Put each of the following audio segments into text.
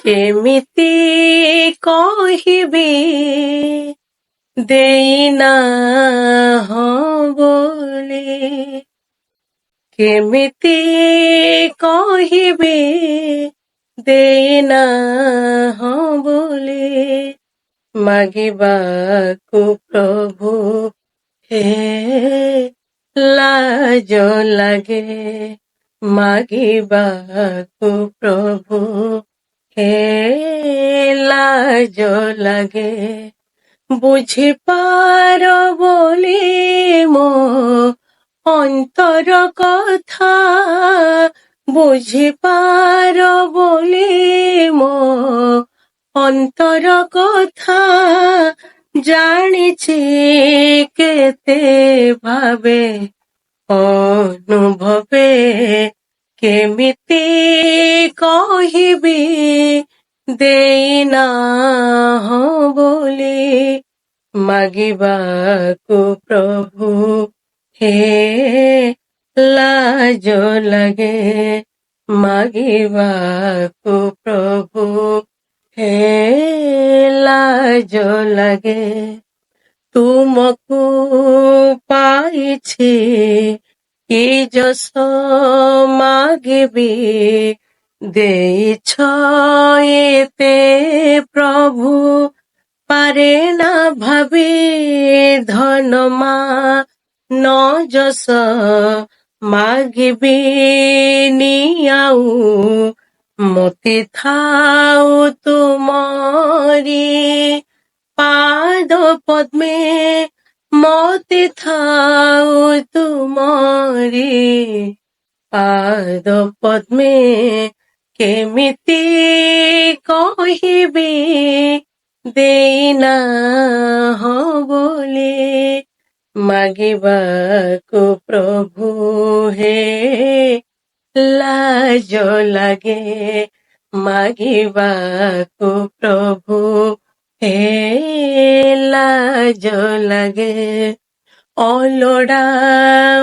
କେମିତି କହିବି ଦେଇନାହଁ ବୋଲି, କେମିତି କହିବି ଦେଇନାହଁ ବୋଲି, ମାଗିବାକୁ ପ୍ରଭୁ ହେ ଲାଜ ଲାଗେ, ମାଗିବାକୁ ପ୍ରଭୁ ହେ ଲାଜ ଲାଗେ। ବୁଝିପାର ବୋଲି ମୋ ଅନ୍ତର କଥା, ବୁଝିପାର ବୋଲି ମୋ ଅନ୍ତର କଥା, ଜାଣିଛି କେତେ ଭାବେ ଅନୁଭବେ, କେମିତି କହିବି ଦେଇନାହଁ ବୋଲି, ମାଗିବାକୁ ପ୍ରଭୁ ହେ ଲାଜ ଲାଗେ, ମାଗିବାକୁ ପ୍ରଭୁ ହେ ଲାଜ ଲାଗେ। ତୁମକୁ ପାଇଛି କି ଯଶ ମାଗିବି, ଦେଇଛ ଏତେ ପ୍ରଭୁ, ପାରେ ନା ଭାବି ଧନ ମାନ ଯଶ ମାଗିବିନି ଆଉ, ମତି ଥାଉ ତୁମରି ପାଦ ପଦ୍ମେ, ମତି ଥାଉ ତୁମରି ପାଦ ପଦ୍ମେ, କେମିତି କହିବି ଦେଇନାହଁ ବୋଲି, ମାଗିବାକୁ ପ୍ରଭୁ ହେ ଲାଜ ଲାଗେ, ମାଗିବାକୁ ପ୍ରଭୁ ହେ ଲାଜ ଲାଗେ। ଅଲୋଡ଼ା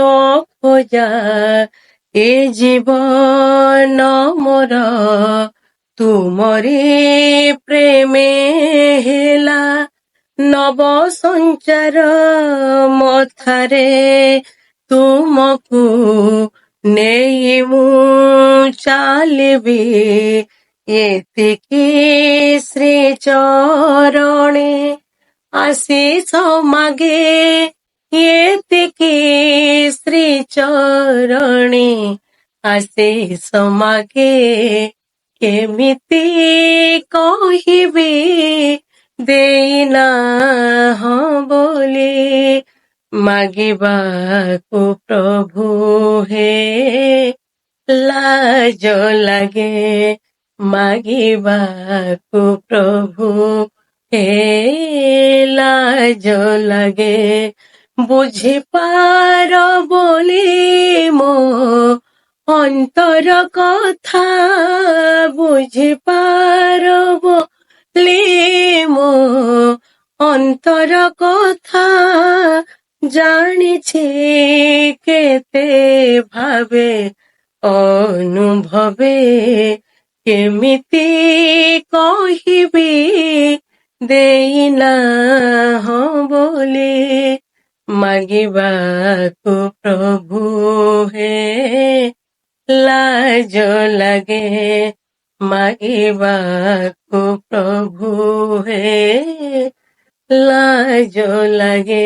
ଅଖୋଜା ଏ ଜୀବନ ମୋର, ତୁମରି ପ୍ରେମେ ହେଲା ନବ ସଞ୍ଚାର, ମଥାରେ ତୁମକୁ ନେଇ ମୁଁ ଚାଲିବି, ଏତିକି ଶ୍ରୀ ଚରଣେ ଆଶିଷ ମାଗେ, ଏତିକି ଶ୍ରୀ ଚରଣେ ଆଶିଷ ମାଗେ, କେମିତି କହିବି ଦେଇନାହଁ ବୋଲି, ମାଗିବାକୁ ପ୍ରଭୁ ହେ ଲାଜ ଲାଗେ, ମାଗିବାକୁ ପ୍ରଭୁ ହେ ଲାଜ ଲାଗେ। ବୁଝିପାର ବୋଲି ମୋ ଅନ୍ତର କଥା, ବୁଝିପାର ବୋଲି ମୋ ଅନ୍ତର କଥା, ଜାଣିଛି କେତେ ଭାବେ ଅନୁଭବେ, କେମିତି କହିବି ଦେଇନାହଁ ବୋଲି, ମାଗିବାକୁ ପ୍ରଭୁ ହେ ଲାଜ ଲାଗେ, ମାଗିବାକୁ ପ୍ରଭୁ ହେ ଲାଜ ଲାଗେ।